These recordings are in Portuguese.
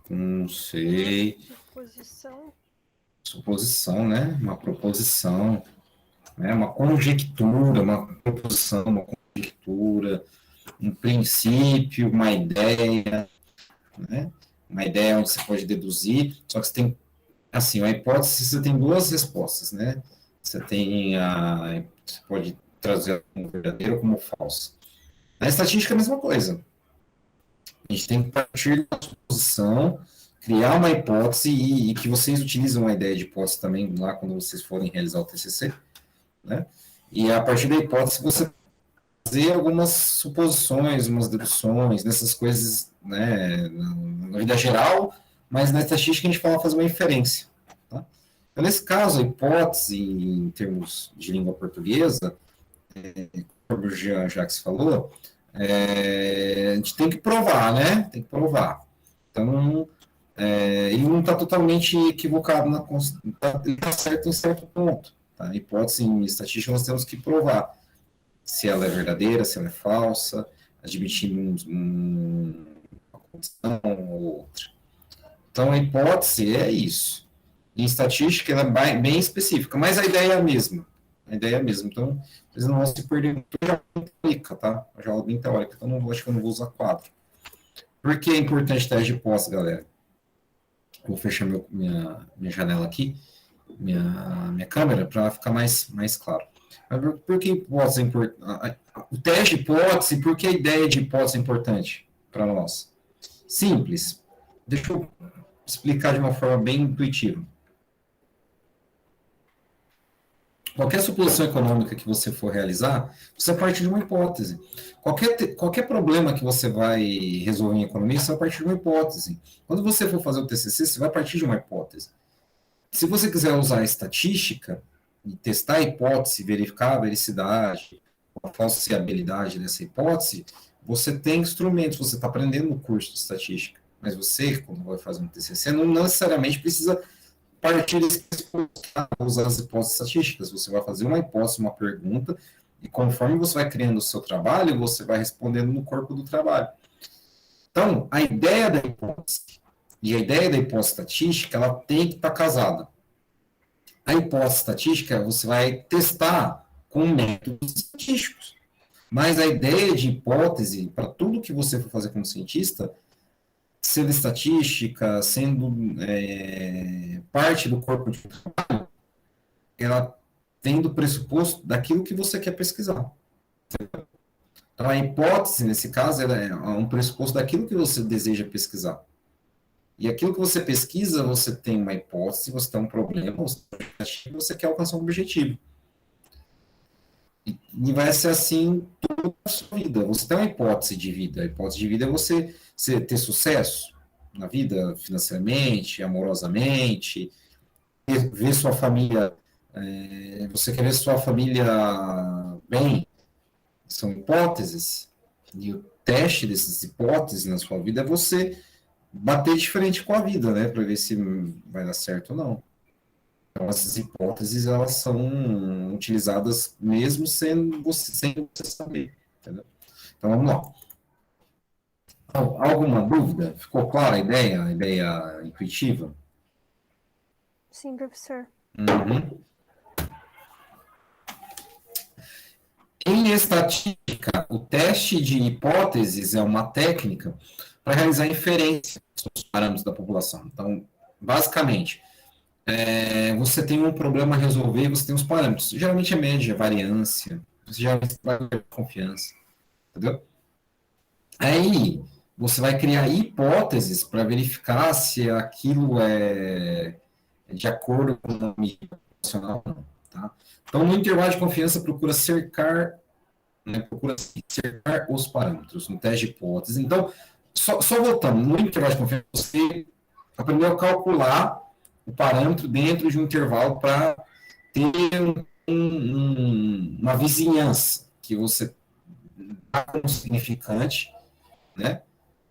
Não sei. Suposição, né? Uma proposição, né? Uma conjectura, uma proposição, uma conjectura, um princípio, uma ideia, né? Uma ideia onde você pode deduzir, só que você tem, assim, a hipótese, você tem duas respostas, né? Você pode trazer como verdadeiro ou como falso. Na estatística é a mesma coisa. A gente tem que partir da suposição, criar uma hipótese e que vocês utilizam a ideia de hipótese também lá quando vocês forem realizar o TCC, né? E a partir da hipótese você fazer algumas suposições, umas deduções, nessas coisas, né, na vida geral, mas na estatística a gente fala fazer uma inferência. Tá? Então, nesse caso, a hipótese, em termos de língua portuguesa, como o Jean Jacques falou, a gente tem que provar, né? Tem que provar. Então, ele não está totalmente equivocado, ele está certo em certo ponto. Tá? A hipótese em estatística nós temos que provar se ela é verdadeira, se ela é falsa, admitindo uma condição ou outra. Então, a hipótese é isso. Em estatística, ela é bem específica, mas a ideia é a mesma. A ideia é a mesma. Então, vocês não vão se perder muito. Eu já teórica, tá? Eu já aula bem teórica, então acho que eu não vou usar quadro. Por que é importante teste de hipótese, galera? Vou fechar minha janela aqui, minha câmera, para ficar mais claro. Por que hipótese é importante? O teste de hipótese, por que a ideia de hipótese é importante para nós? Simples. Deixa eu explicar de uma forma bem intuitiva. Qualquer suposição econômica que você for realizar, você parte de uma hipótese. Qualquer problema que você vai resolver em economia, você vai partir de uma hipótese. Quando você for fazer o TCC, você vai partir de uma hipótese. Se você quiser usar a estatística e testar a hipótese, verificar a vericidade, a falsificabilidade dessa hipótese, você tem instrumentos, você está aprendendo no curso de estatística. Mas você, quando vai fazer um TCC, não necessariamente precisa partir desse usar as hipóteses estatísticas. Você vai fazer uma hipótese, uma pergunta, e conforme você vai criando o seu trabalho, você vai respondendo no corpo do trabalho. Então, a ideia da hipótese e a ideia da hipótese estatística, ela tem que estar casada. A hipótese estatística, você vai testar com métodos estatísticos. Mas a ideia de hipótese, para tudo que você for fazer como cientista, sendo estatística, sendo parte do corpo de trabalho, ela tem do pressuposto daquilo que você quer pesquisar. Então, a hipótese, nesse caso, ela é um pressuposto daquilo que você deseja pesquisar. E aquilo que você pesquisa, você tem uma hipótese, você tem um problema, você quer alcançar um objetivo. E vai ser assim toda a sua vida. Você tem uma hipótese de vida. A hipótese de vida é você ter sucesso na vida, financeiramente, amorosamente, ver sua família, você quer ver sua família bem. São hipóteses. E o teste dessas hipóteses na sua vida é você bater de frente com a vida, né? Para ver se vai dar certo ou não. Então, essas hipóteses, elas são utilizadas mesmo sem você saber, entendeu? Então, vamos lá. Alguma dúvida? Ficou clara a ideia intuitiva? Sim, professor. Uhum. Em estatística, o teste de hipóteses é uma técnica para realizar inferência dos parâmetros da população. Então, basicamente, você tem um problema a resolver e você tem os parâmetros. Geralmente é média, variância, você já vai ter confiança, entendeu? Aí, você vai criar hipóteses para verificar se aquilo é de acordo com o mídia populacional ou não, tá? Então, no intervalo de confiança, procura cercar os parâmetros no teste de hipótese. Então, só voltando, no intervalo de confiança, você aprendeu a calcular o parâmetro dentro de um intervalo para ter uma vizinhança que você dá como significante, né,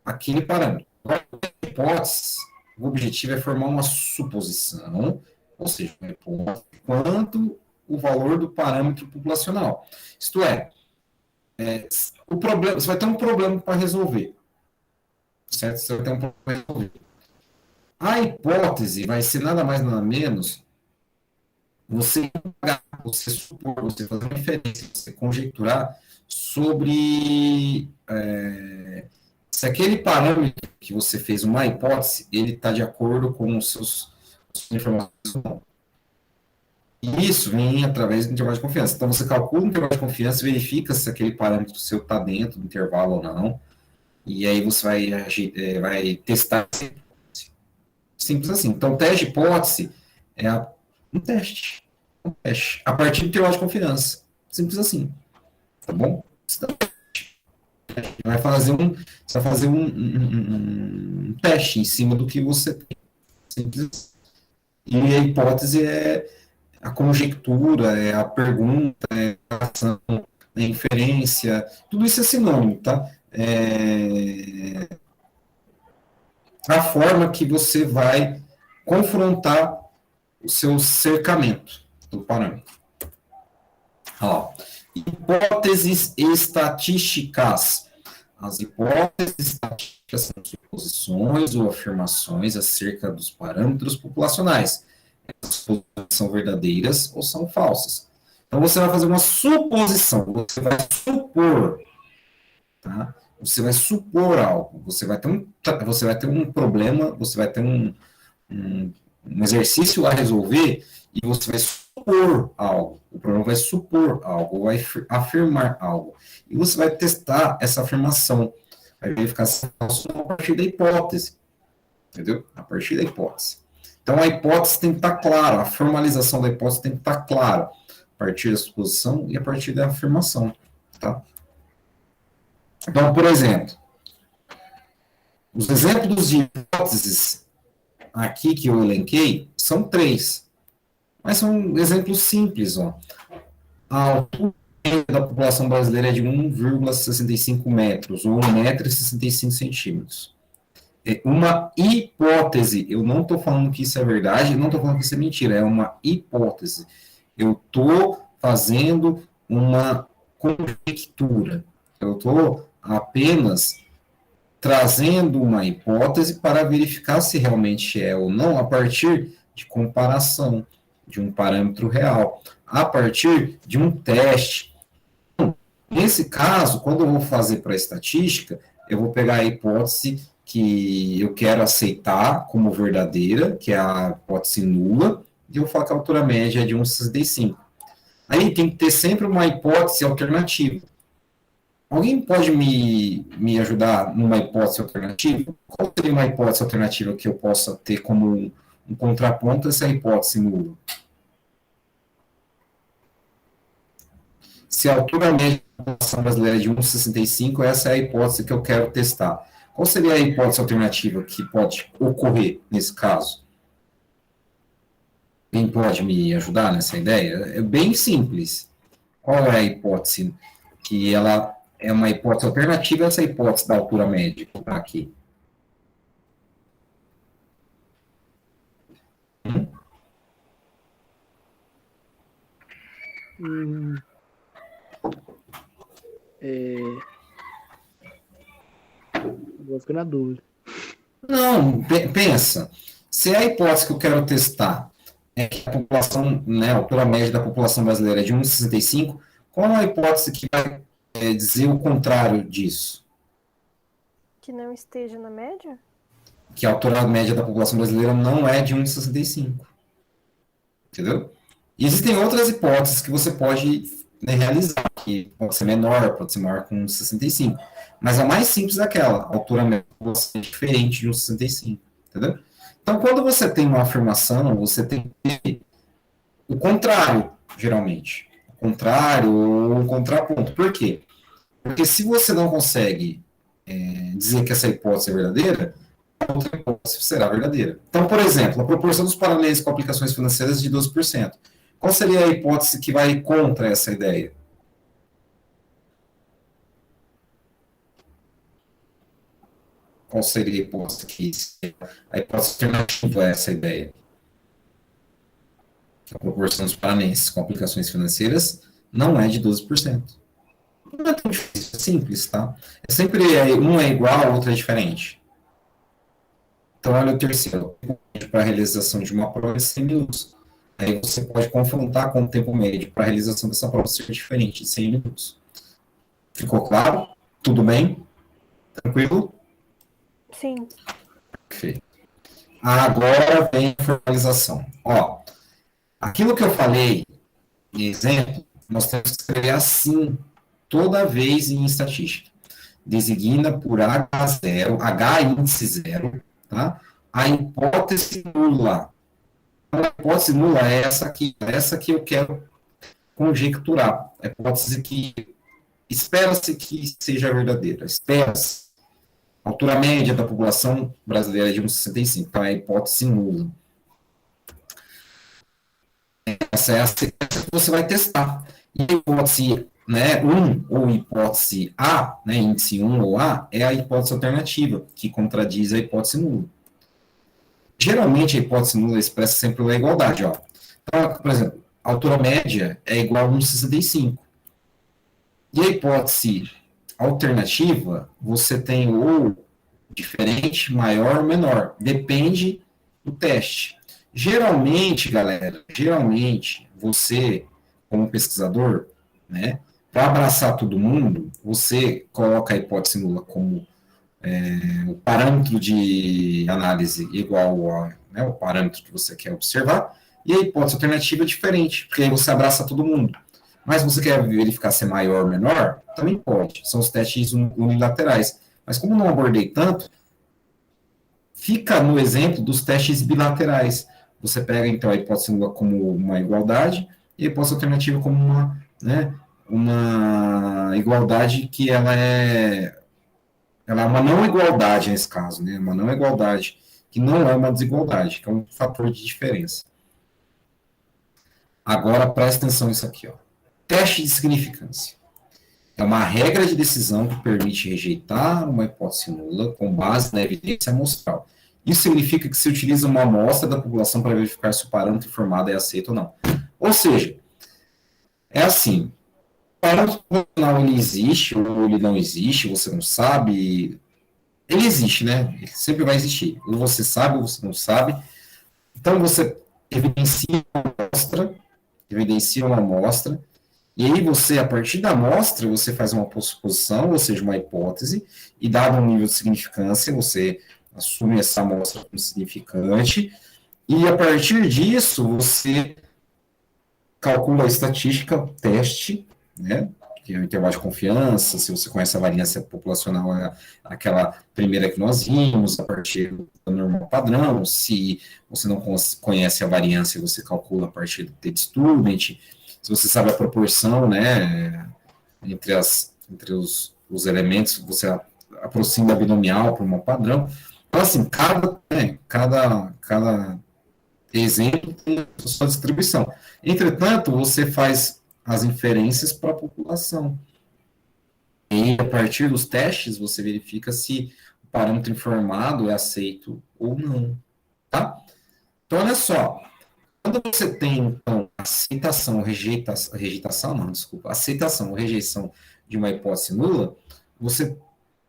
aquele parâmetro. Agora, hipótese, o objetivo é formar uma suposição, ou seja, uma hipótese quanto o valor do parâmetro populacional. Isto é, o problema, você vai ter um problema para resolver, certo? Você vai ter um problema para resolver. A hipótese vai ser nada mais nada menos você supor, você fazer uma inferência, você conjecturar sobre se aquele parâmetro que você fez uma hipótese, ele está de acordo com as suas informações ou não. E isso vem através do intervalo de confiança. Então, você calcula o intervalo de confiança, verifica se aquele parâmetro seu está dentro do intervalo ou não, e aí você vai testar. Simples assim. Então, teste de hipótese é um teste. A partir do intervalo de confiança. Simples assim. Tá bom? Você vai fazer um teste em cima do que você tem. Simples. E a hipótese é a conjectura, é a pergunta, é a ação, é a inferência, tudo isso é sinônimo, tá? A forma que você vai confrontar o seu cercamento do parâmetro. Ó, hipóteses estatísticas. As hipóteses estatísticas são suposições ou afirmações acerca dos parâmetros populacionais. Essas são verdadeiras ou são falsas. Então, você vai fazer uma suposição, você vai supor, tá? Você vai supor algo, você vai ter um problema, você vai ter um exercício a resolver e você vai supor algo. O problema vai supor algo, vai afirmar algo. E você vai testar essa afirmação, vai verificar se é falso a partir da hipótese. Entendeu? A partir da hipótese. Então, a hipótese tem que estar clara, a formalização da hipótese tem que estar clara, a partir da suposição e a partir da afirmação. Tá? Então, por exemplo, os exemplos de hipóteses aqui que eu elenquei são 3, mas são exemplos simples. Ó. A altura da população brasileira é de 1,65 metros, ou 1,65 m. É uma hipótese. Eu não estou falando que isso é verdade, não estou falando que isso é mentira, é uma hipótese. Eu estou fazendo uma conjectura. Eu estou apenas trazendo uma hipótese para verificar se realmente é ou não a partir de comparação de um parâmetro real, a partir de um teste. Nesse caso, quando eu vou fazer para a estatística, eu vou pegar a hipótese que eu quero aceitar como verdadeira, que é a hipótese nula, e eu vou falar que a altura média é de 1,65. Aí tem que ter sempre uma hipótese alternativa. Alguém pode me ajudar numa hipótese alternativa? Qual seria uma hipótese alternativa que eu possa ter como um contraponto a essa hipótese nula? Se a altura média da população brasileira é de 1,65, essa é a hipótese que eu quero testar. Qual seria a hipótese alternativa que pode ocorrer nesse caso? Quem pode me ajudar nessa ideia? É bem simples. Qual é a hipótese que ela é uma hipótese alternativa a essa hipótese da altura média que está aqui? Vou ficar na dúvida. Não, pensa. Se a hipótese que eu quero testar é que a população, né, a altura média da população brasileira é de 1,65, qual é a hipótese que vai dizer o contrário disso? Que não esteja na média? Que a altura média da população brasileira não é de 1,65. Entendeu? E existem outras hipóteses que você pode realizar, que pode ser menor, pode ser maior com 1,65. Mas a mais simples é aquela, a altura média da população é diferente de 1,65. Entendeu? Então, quando você tem uma afirmação, você tem que ter o contrário, geralmente. O contrário ou um contraponto. Por quê? Porque se você não consegue dizer que essa hipótese é verdadeira, a outra hipótese será verdadeira. Então, por exemplo, a proporção dos paralelos com aplicações financeiras é de 12%. Qual seria a hipótese que vai contra essa ideia? Qual seria a hipótese que a hipótese alternativa a essa ideia? A proporção dos paranenses com aplicações financeiras não é de 12%. Não é tão difícil, é simples, tá? É sempre um é igual, o outro é diferente. Então, olha o terceiro, o tempo médio para a realização de uma prova é 100 minutos. Aí você pode confrontar com o tempo médio para a realização dessa prova ser diferente, de 100 minutos. Ficou claro? Tudo bem? Tranquilo? Sim. Perfeito. Agora vem a formalização. Ó, aquilo que eu falei, exemplo, nós temos que escrever assim toda vez em estatística. Designa por H0, H índice 0, tá? A hipótese nula. A hipótese nula é essa que eu quero conjecturar. A hipótese que espera-se que seja verdadeira. Espera-se. A altura média da população brasileira é de 1,65, então é a hipótese nula. Essa é a que você vai testar. E a hipótese 1 ou hipótese A, né, índice 1 ou A, é a hipótese alternativa, que contradiz a hipótese nula. Geralmente, a hipótese nula expressa sempre a igualdade. Ó. Então, por exemplo, a altura média é igual a 1,65. E a hipótese alternativa, você tem ou diferente, maior ou menor. Depende do teste. Geralmente, galera, você, como pesquisador, né, para abraçar todo mundo, você coloca a hipótese nula como o parâmetro de análise igual ao o parâmetro que você quer observar, e a hipótese alternativa é diferente, porque aí você abraça todo mundo. Mas você quer verificar se é maior ou menor? Também pode. São os testes unilaterais. Mas como não abordei tanto, fica no exemplo dos testes bilaterais. Você pega, então, a hipótese nula como uma igualdade e a hipótese alternativa como uma igualdade que ela é uma não igualdade nesse caso, né? Uma não igualdade, que não é uma desigualdade, que é um fator de diferença. Agora, presta atenção nisso aqui, ó. Teste de significância. É uma regra de decisão que permite rejeitar uma hipótese nula com base na evidência amostral. Isso significa que se utiliza uma amostra da população para verificar se o parâmetro informado é aceito ou não. Ou seja, é assim, o parâmetro proporcional ele existe ou ele não existe, você não sabe. Ele existe, né? Ele sempre vai existir. Ou você sabe ou você não sabe. Então você evidencia uma amostra, e aí você, a partir da amostra, você faz uma suposição, ou seja, uma hipótese, e dado um nível de significância, você assume essa amostra como significante, e a partir disso, você calcula a estatística, teste, né? Que é o intervalo de confiança, se você conhece a variância populacional, é aquela primeira que nós vimos, a partir do normal padrão, se você não conhece a variância, você calcula a partir do t-student, se você sabe a proporção, né, entre os elementos, você aproxima a binomial para um padrão. Então, assim, cada exemplo tem a sua distribuição. Entretanto, você faz as inferências para a população. E a partir dos testes, você verifica se o parâmetro informado é aceito ou não. Tá? Então, olha só. Quando você tem, então, aceitação ou rejeição de uma hipótese nula, você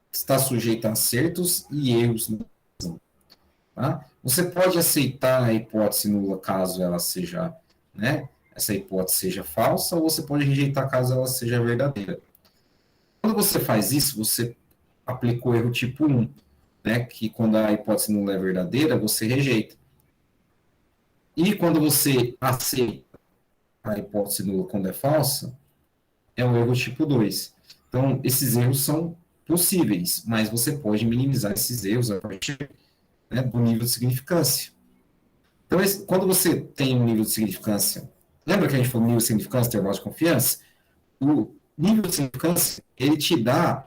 está sujeito a acertos e erros. Tá? Você pode aceitar a hipótese nula caso ela seja, né, essa hipótese seja falsa, ou você pode rejeitar caso ela seja verdadeira. Quando você faz isso, você aplicou o erro tipo 1, né, que quando a hipótese nula é verdadeira, você rejeita. E quando você aceita a hipótese nula quando é falsa, é um erro tipo 2. Então, esses erros são possíveis, mas você pode minimizar esses erros a partir, né, do nível de significância. Então, quando você tem um nível de significância, lembra que a gente falou nível de significância, intervalo de confiança? O nível de significância, ele te dá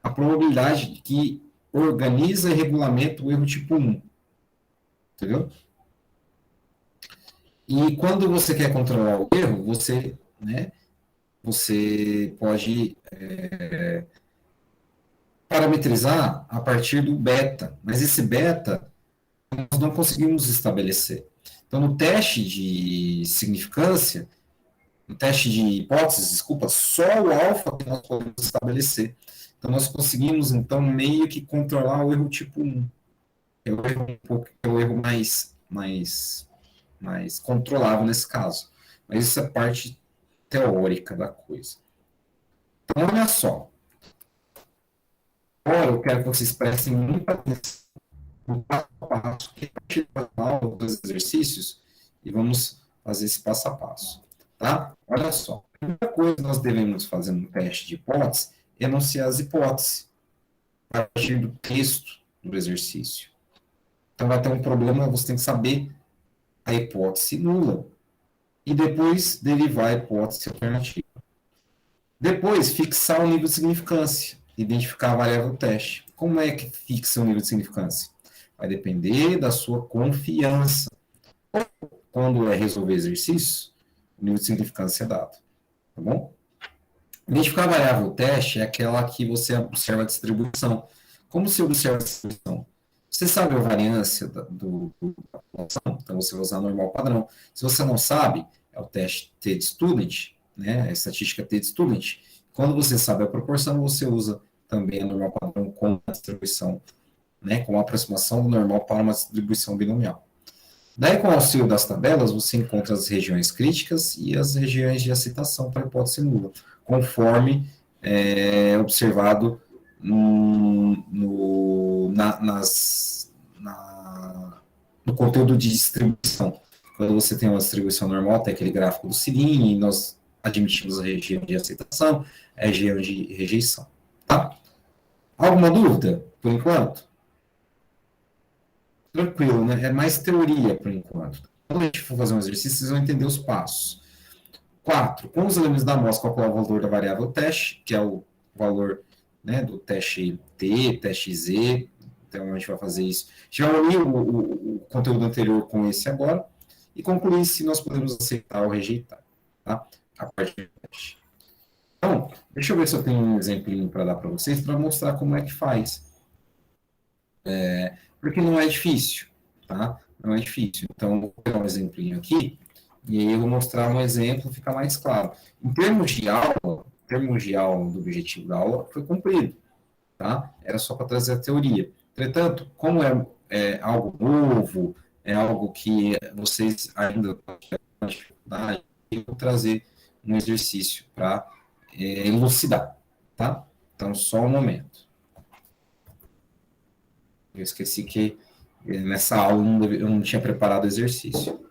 a probabilidade de que organiza e regulamenta o erro tipo 1. Entendeu? E quando você quer controlar o erro, você pode parametrizar a partir do beta. Mas esse beta nós não conseguimos estabelecer. Então, no teste de significância, no teste de hipóteses, desculpa, só o alfa que nós podemos estabelecer. Então, nós conseguimos, então, meio que controlar o erro tipo 1. é o erro mais controlável nesse caso. Mas isso é parte teórica da coisa. Então, olha só. Agora eu quero que vocês prestem muita atenção no passo a passo, que é a partir da aula dos exercícios, e vamos fazer esse passo a passo. Tá? Olha só. A primeira coisa que nós devemos fazer no teste de hipótese é enunciar as hipóteses a partir do texto do exercício. Então vai ter um problema, você tem que saber a hipótese nula e depois derivar a hipótese alternativa. Depois, fixar o nível de significância, identificar a variável teste. Como é que fixa o nível de significância? Vai depender da sua confiança. Quando é resolver exercícios, o nível de significância é dado. Tá bom? Identificar a variável teste é aquela que você observa a distribuição. Como se observa a distribuição? Você sabe a variância da população, então você vai usar normal padrão. Se você não sabe, é o teste T-Student, né, a estatística T-Student. Quando você sabe a proporção, você usa também a normal padrão com a distribuição, né, com a aproximação do normal para uma distribuição binomial. Daí, com o auxílio das tabelas, você encontra as regiões críticas e as regiões de aceitação para a hipótese nula, conforme observado no conteúdo de distribuição. Quando você tem uma distribuição normal, tem aquele gráfico do sininho, e nós admitimos a região de aceitação, a região de rejeição. Tá? Alguma dúvida, por enquanto? Tranquilo, né? É mais teoria, por enquanto. Quando a gente for fazer um exercício, vocês vão entender os passos. 4. Com os elementos da amostra, calcular o valor da variável teste, que é o valor, né, do teste T, teste Z. Então, a gente vai fazer isso. A gente vai unir o conteúdo anterior com esse agora e concluir se nós podemos aceitar ou rejeitar, tá? A partir do teste. Então, deixa eu ver se eu tenho um exemplinho para dar para vocês, para mostrar como é que faz. Porque não é difícil, tá? Não é difícil. Então, vou pegar um exemplinho aqui, e aí eu vou mostrar um exemplo, fica mais claro. Em termos de aula do objetivo da aula, foi cumprido, tá? Era só para trazer a teoria. Entretanto, como é algo novo, é algo que vocês ainda têm dificuldade, eu vou trazer um exercício para elucidar, tá? Então, só um momento. Eu esqueci que nessa aula eu não tinha preparado o exercício.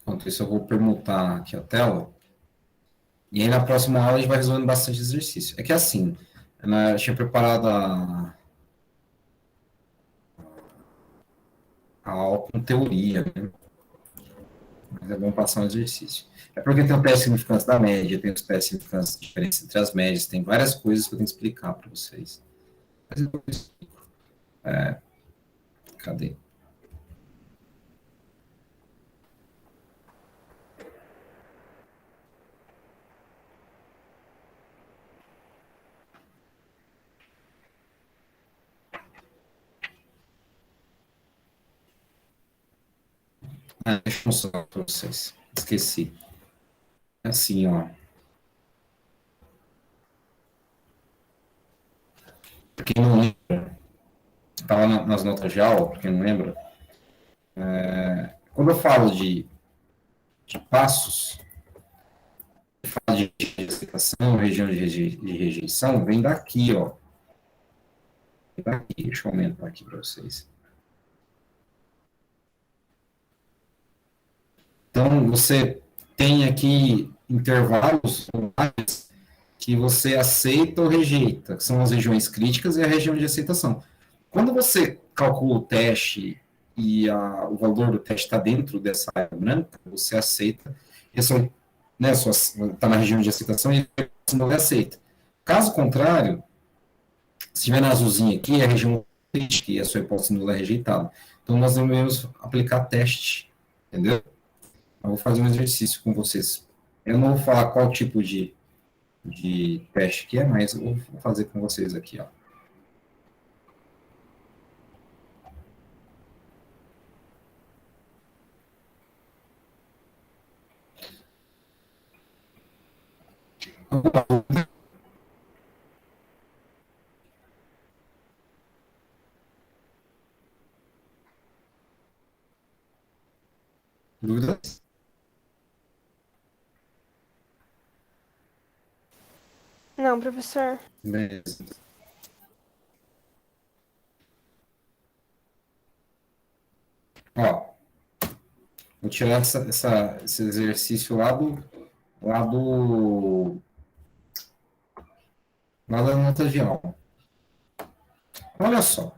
Enquanto isso, eu vou permutar aqui a tela. E aí, na próxima aula, a gente vai resolvendo bastante exercício. É que assim, eu tinha preparado a aula com teoria, né? Mas é bom passar um exercício. É porque tem o teste de significância da média, tem os testes de significância de diferença entre as médias, tem várias coisas que eu tenho que explicar para vocês. Mas eu explico. Cadê? Deixa eu mostrar para vocês. Esqueci. É assim, ó. Para quem não lembra, estava nas notas de aula, para quem não lembra, quando eu falo de passos, falo de aceitação, região de rejeição, vem daqui, ó. Vem daqui, deixa eu aumentar aqui para vocês. Então, você tem aqui intervalos que você aceita ou rejeita, que são as regiões críticas e a região de aceitação. Quando você calcula o teste e o valor do teste está dentro dessa área branca, você aceita, né, está na região de aceitação e não aceita. Caso contrário, se estiver na azulzinha aqui, é a região crítica e a sua hipótese nula é rejeitada. Então, nós devemos aplicar teste, entendeu? Eu vou fazer um exercício com vocês. Eu não vou falar qual tipo de teste que é, mas eu vou fazer com vocês aqui, ó. Dúvidas? Não, professor. Beleza. Ó, vou tirar esse exercício lá do, lá da nota de aula. Olha só.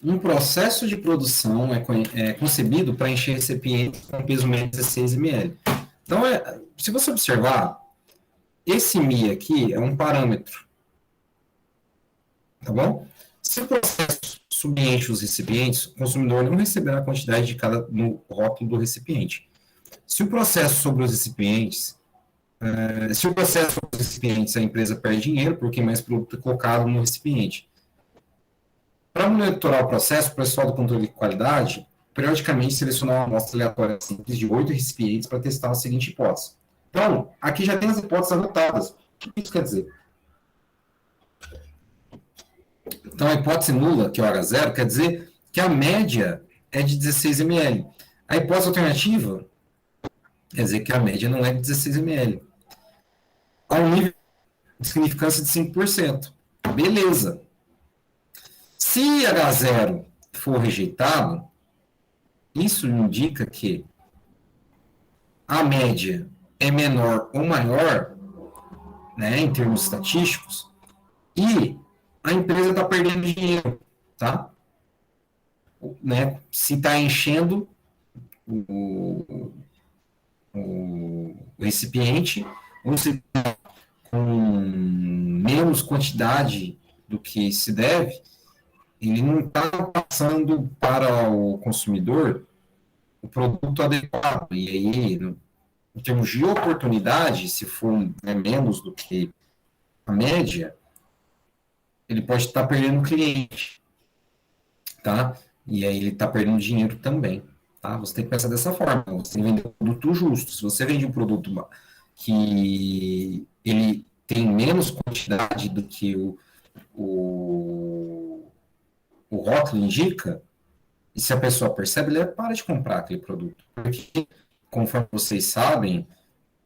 Um processo de produção é concebido para encher recipientes com peso médio de 16 ml. Então, se você observar, esse Mi aqui é um parâmetro, tá bom? Se o processo subenche os recipientes, o consumidor não receberá a quantidade de cada no rótulo do recipiente. Se o processo sobre os recipientes, a empresa perde dinheiro porque mais produto é colocado no recipiente. Para monitorar o processo, o pessoal do controle de qualidade periodicamente selecionar uma amostra aleatória simples de 8 recipientes para testar a seguinte hipótese. Então, aqui já tem as hipóteses anotadas. O que isso quer dizer? Então, a hipótese nula, que é o H0, quer dizer que a média é de 16 ml. A hipótese alternativa quer dizer que a média não é de 16 ml. Há um nível de significância de 5%. Beleza. Se H0 for rejeitado, isso indica que a média é menor ou maior, né, em termos estatísticos, e a empresa está perdendo dinheiro, tá? Né? Se está enchendo o recipiente, ou se está com menos quantidade do que se deve, ele não está passando para o consumidor o produto adequado. E aí, em termos de oportunidade, se for menos do que a média, ele pode estar perdendo o cliente, tá? E aí ele está perdendo dinheiro também, tá? Você tem que pensar dessa forma, você tem que vender um produto justo. Se você vende um produto que ele tem menos quantidade do que o rótulo indica, e se a pessoa percebe, ela para de comprar aquele produto. Porque, conforme vocês sabem,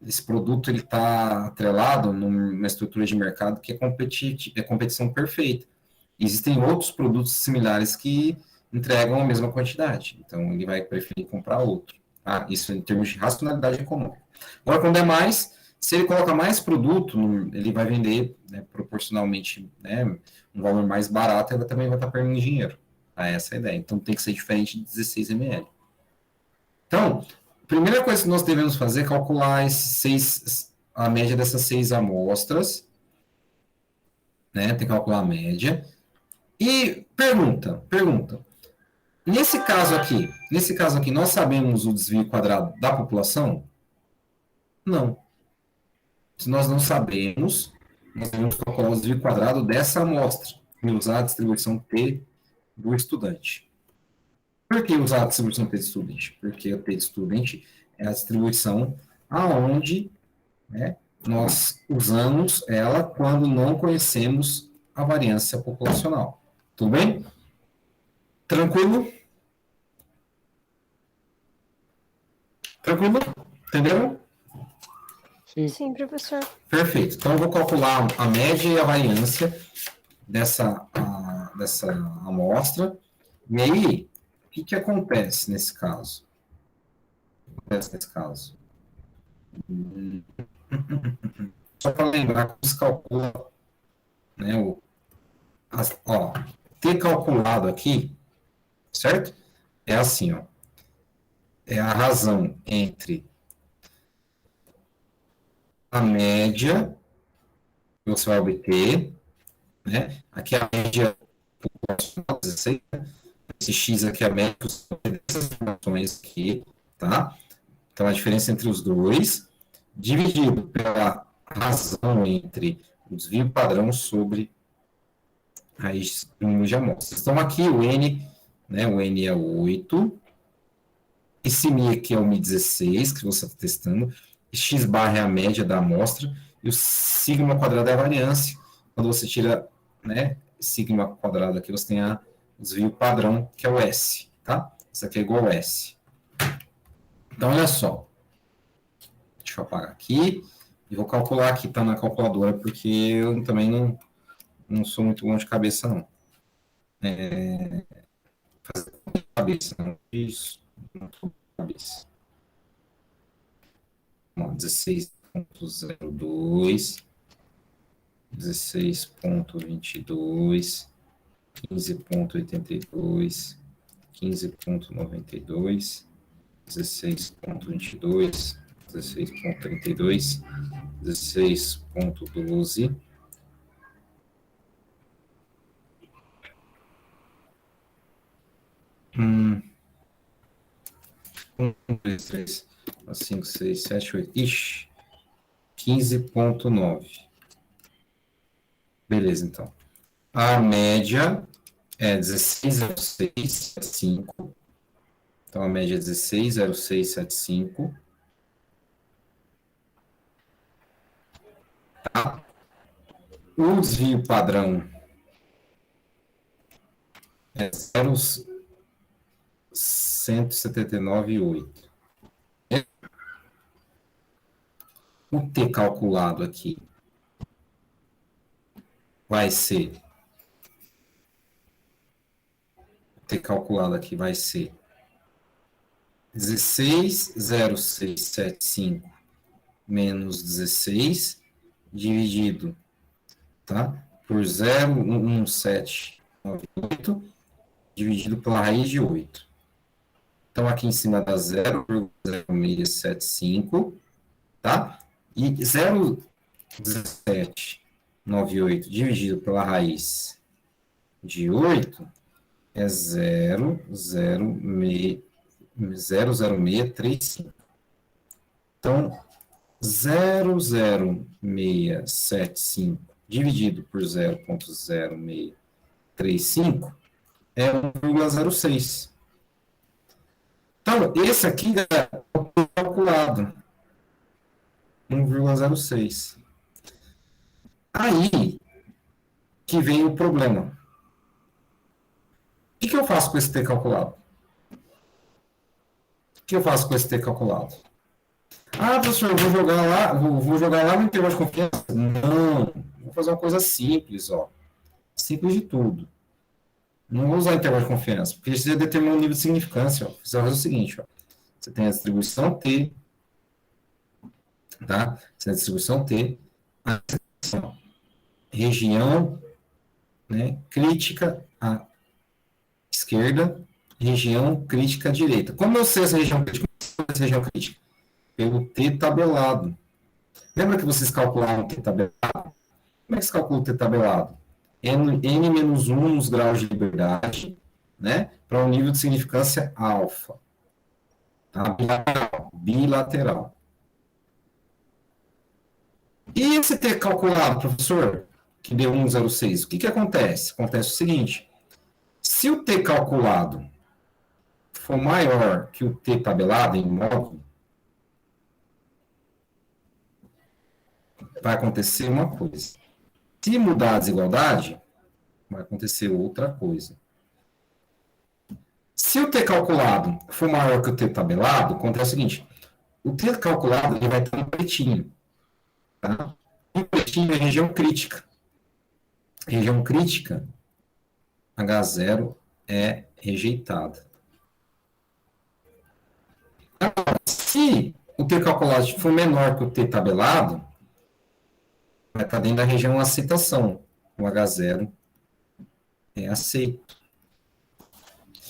esse produto ele está atrelado numa estrutura de mercado que é competição perfeita. Existem outros produtos similares que entregam a mesma quantidade, então ele vai preferir comprar outro. Tá? Isso em termos de racionalidade econômica. Agora, quando é mais, se ele coloca mais produto, ele vai vender, né, proporcionalmente, né, um valor mais barato, ele também vai estar perdendo dinheiro. Tá? Essa é a ideia. Então tem que ser diferente de 16 ml. Então, a primeira coisa que nós devemos fazer é calcular a média dessas 6 amostras, né? Tem que calcular a média. E pergunta. Nesse caso aqui, nós sabemos o desvio quadrado da população? Não. Se nós não sabemos, nós devemos calcular o desvio quadrado dessa amostra e usar a distribuição T do estudante. Por que usar a distribuição T de estudante? Porque o T de estudante é a distribuição aonde, né, nós usamos ela quando não conhecemos a variância populacional. Tudo bem? Tranquilo? Tranquilo? Entendeu? Sim, professor. Perfeito. Então, eu vou calcular a média e a variância dessa amostra. E aí, o que acontece nesse caso? Só para lembrar como se calcula, né, ter calculado aqui, certo? É assim, ó. É a razão entre a média que você vai obter, né? Aqui é a média populacional, 16, esse X aqui é a média dessas informações aqui, tá? Então, a diferença entre os dois, dividido pela razão entre o desvio padrão sobre raiz do número de amostras. Então, aqui o N, né, o N é 8, esse Mi aqui é o Mi 16, que você está testando, X barra é a média da amostra, e o sigma quadrado é a variância. Quando você tira, né, sigma quadrado aqui, você tem o desvio padrão, que é o S, tá? Isso aqui é igual ao S. Então, olha só. Deixa eu apagar aqui. E vou calcular aqui, tá na calculadora, porque eu também não sou muito bom de cabeça, não. Fazer de cabeça, não. Isso, não tô de cabeça. 16,02, 16,22, 15,82, 15,92, 16,22, 16,32, 16,12, 1, 2, 3, 5, 6, 7, 8, ixi, 15,9. Beleza, então. A média é 16,0675. Então, a média é 16,0675. Tá? O desvio padrão é 0,179,8. O T calculado aqui vai ser... O T calculado aqui vai ser 16,0675 menos 16 dividido, tá? Por 0,1798 dividido pela raiz de 8. Então, aqui em cima dá 0,0675, tá? E 0,1798 dividido pela raiz de 8 é 0,0635. Então, 0,0675 dividido por 0,0635 é 1,06. Então, esse aqui é o calculado. 1,06. Aí que vem o problema. O que eu faço com esse T calculado? O que eu faço com esse T calculado? Ah, professor, eu vou jogar lá no intervalo de confiança. Não, vou fazer uma coisa simples, ó. Simples de tudo. Não vou usar intervalo de confiança, porque isso já determina um nível de significância, ó. Você vai fazer o seguinte, ó. Você tem a distribuição T, tá? Você tem a distribuição T, a região, né, crítica à esquerda, região crítica à direita. Como eu sei essa região crítica? Pelo T tabelado. Lembra que vocês calcularam o T tabelado? Como é que se calcula o T tabelado? N menos 1 nos graus de liberdade, né? Para um nível de significância alfa. Tá? Bilateral. E esse T calculado, professor, que deu 1,06, o que acontece? Acontece o seguinte, se o T calculado for maior que o T tabelado em módulo, vai acontecer uma coisa. Se mudar a desigualdade, vai acontecer outra coisa. Se o T calculado for maior que o T tabelado, acontece o seguinte, o T calculado ele vai estar no pretinho. Tá? O pretinho é região crítica. Região crítica, H0 é rejeitada. Agora, se o T calculado for menor que o T tabelado, vai estar dentro da região aceitação. O H0 é aceito.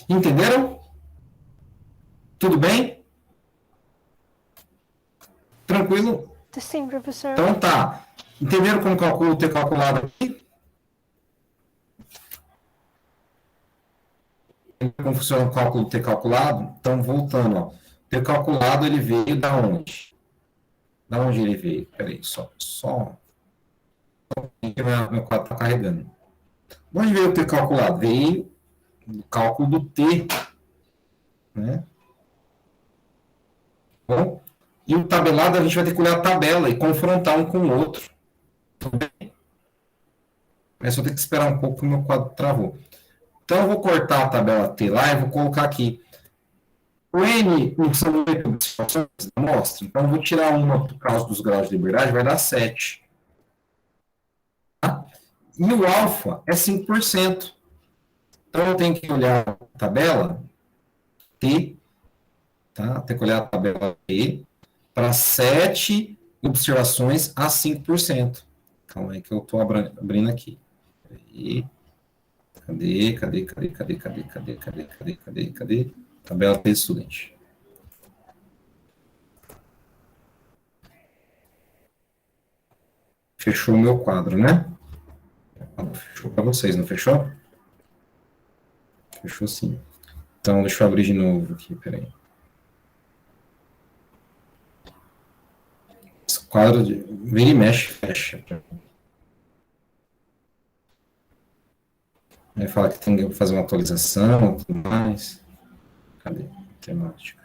Entenderam? Tudo bem? Tranquilo? Sim, professor. Então tá. Entenderam como calcula o T calculado aqui? Como funciona o cálculo do T calculado? Então, voltando, ó. Ter calculado, ele veio da onde? Da onde ele veio? Peraí, só. Meu quadro está carregando. De onde veio o ter calculado? Veio do cálculo do T, né? Bom, e o tabelado a gente vai ter que olhar a tabela e confrontar um com o outro. Mas só tem que esperar um pouco que o meu quadro travou. Então eu vou cortar a tabela T lá e vou colocar aqui. O N não são 8 observações da amostra, então eu vou tirar uma por causa dos graus de liberdade, vai dar 7. Tá? E o alfa é 5%. Então eu tenho que olhar a tabela T, tá? Tem que olhar a tabela T para 7 observações a 5%. Calma aí que eu estou abrindo aqui. Aí. Cadê? Tabela T estudante. Fechou o meu quadro, né? Fechou para vocês, não fechou? Fechou sim. Então, deixa eu abrir de novo aqui, peraí. Esse quadro de vira e mexe, fecha. Aí fala que tem que fazer uma atualização e tudo mais. Cadê? Temática.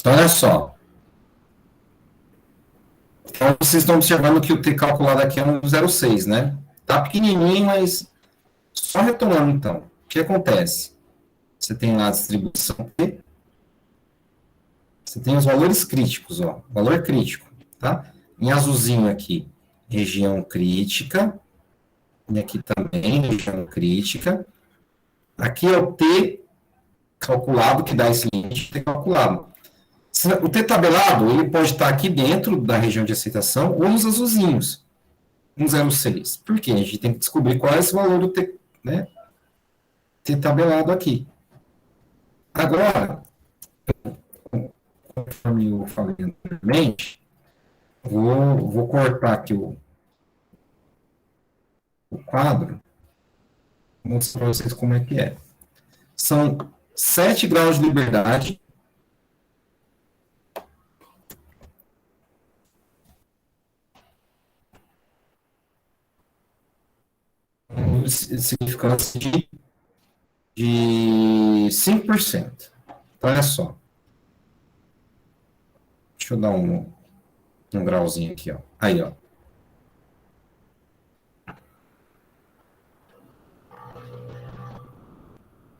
Então, olha só. Então, vocês estão observando que o T calculado aqui é um 0,6, né? Tá pequenininho, mas só retomando, então. O que acontece? Você tem lá a distribuição T, você tem os valores críticos, ó. Valor crítico, tá? Em azulzinho aqui, região crítica. E aqui também, região crítica. Aqui é o T calculado, que dá esse limite T calculado. O T tabelado, ele pode estar aqui dentro da região de aceitação ou nos azulzinhos, 1,06. Por quê? A gente tem que descobrir qual é esse valor do T, né? T tabelado aqui. Agora, conforme eu falei anteriormente, vou cortar aqui o quadro, vou mostrar para vocês como é que é. São 7 graus de liberdade. Significância de 5%. Então, olha só. Deixa eu dar um grauzinho aqui, ó. Aí, ó.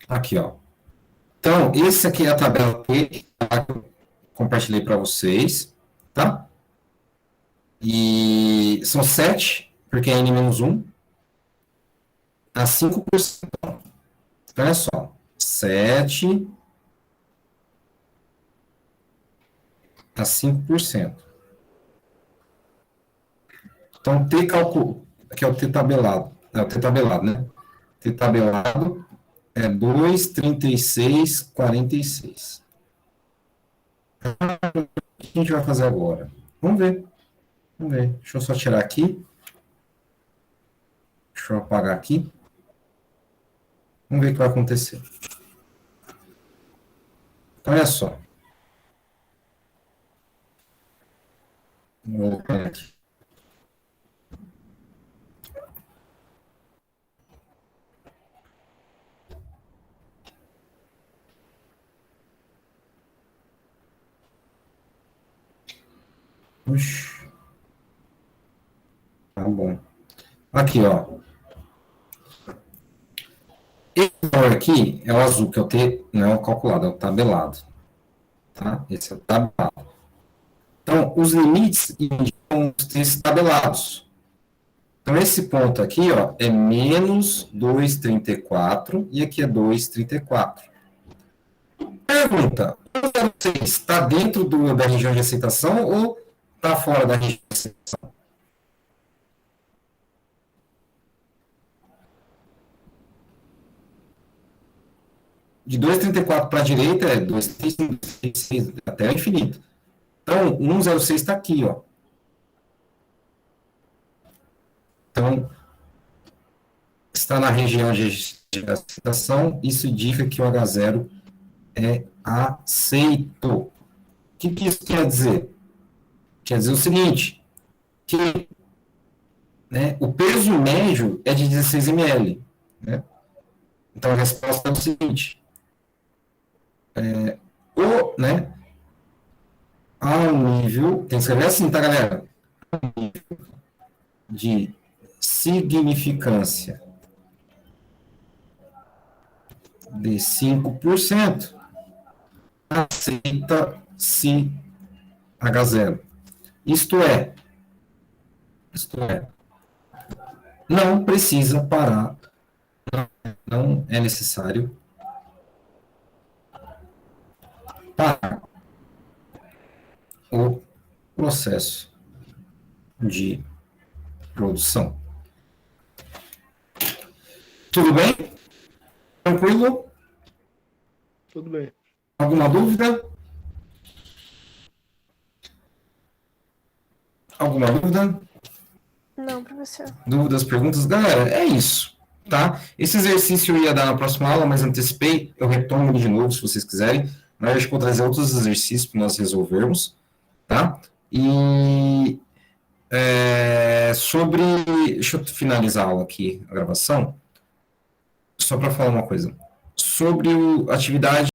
Aqui, ó. Então, esse aqui é a tabela que eu compartilhei para vocês, tá? E são 7, porque é N-1, a 5%. Então, olha só. 7 a 5%. Então, T calculo, que é o T tabelado. É o T tabelado, né? T tabelado é 2,3646. O que a gente vai fazer agora? Vamos ver. Deixa eu só tirar aqui. Deixa eu apagar aqui. Vamos ver o que vai acontecer. Então, olha só. Vou colocar aqui. Puxa. Tá bom. Aqui, ó. Esse valor aqui é o azul, que é o T, não é o calculado, é o tabelado. Tá? Esse é o tabelado. Então, os limites indicam os textos tabelados. Então, esse ponto aqui, ó, é menos 2,34 e aqui é 2,34. Pergunta, o 0,6 está dentro da região de aceitação ou está fora da região de aceitação? De 2,34 para a direita é 2,35, 2,36, até o infinito. Então, 1,06 está aqui, ó. Então, está na região de aceitação, isso indica que o H0 é aceito. O que isso quer dizer? Quer dizer o seguinte, que, né, o peso médio é de 16 ml. Né? Então, a resposta é o seguinte. Né, há um nível, tem que escrever assim, tá, galera? De significância de 5%, aceita-se H0. Isto é, não precisa parar, não é necessário parar o processo de produção. Tudo bem? Tranquilo? Tudo bem. Alguma dúvida? Alguma dúvida? Não, professor. Dúvidas, perguntas? Galera, é isso, tá? Esse exercício eu ia dar na próxima aula, mas antecipei, eu retomo ele de novo, se vocês quiserem, mas acho que vou trazer outros exercícios para nós resolvermos, tá? E sobre... Deixa eu finalizar a aula aqui, a gravação, só para falar uma coisa. Sobre a atividade